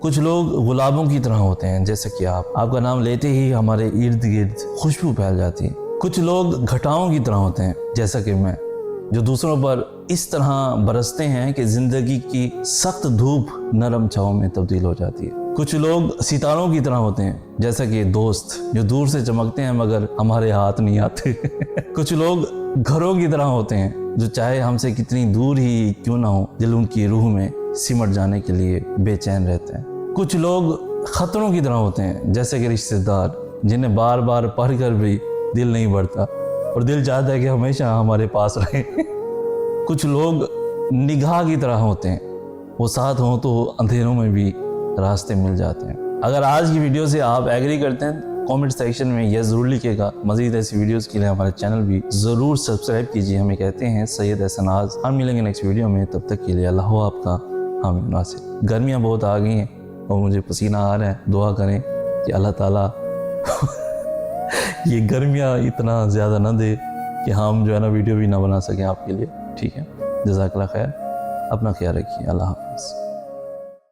कुछ लोग गुलाबों की तरह होते हैं, जैसे कि आपका नाम लेते ही हमारे इर्द गिर्द खुशबू फैल जाती है। कुछ लोग घटाओं की तरह होते हैं, जैसा कि मैं, जो दूसरों पर इस तरह बरसते हैं कि जिंदगी की सख्त धूप नरम छाँव में तब्दील हो जाती है। कुछ लोग सितारों की तरह होते हैं, जैसा कि दोस्त जो दूर से चमकते हैं मगर हमारे हाथ नहीं आते। कुछ लोग घरों की तरह होते हैं, जो चाहे हमसे कितनी दूर ही क्यों ना हो, दिल उनकी रूह में सिमट जाने के लिए बेचैन रहते हैं। कुछ लोग खतरों की तरह होते हैं, जैसे कि रिश्तेदार जिन्हें बार बार पढ़ कर भी दिल नहीं बढ़ता और दिल चाहता है कि हमेशा हमारे पास रहे। कुछ लोग निगाह की तरह होते हैं, वो साथ हों तो अंधेरों में भी रास्ते मिल जाते हैं। अगर आज की वीडियो से आप एग्री करते हैं, कमेंट सेक्शन में यह ज़रूर लिखिएगा। मज़ीद ऐसी वीडियोस के लिए हमारे चैनल भी ज़रूर सब्सक्राइब कीजिए। हमें कहते हैं सैयद एहसन नाज। हम मिलेंगे नेक्स्ट वीडियो में, तब तक के लिए अल्लाह हो आपका हामिद नासिर। गर्मियाँ बहुत आ गई हैं और मुझे पसीना आ रहा है। दुआ करें कि अल्लाह ताला ये गर्मियाँ इतना ज़्यादा ना दे कि हम जो है ना वीडियो भी ना बना सकें आपके लिए। ठीक है, जज़ाकल्लाह खैर, अपना ख्याल रखिए। अल्लाह हाफ़िज़।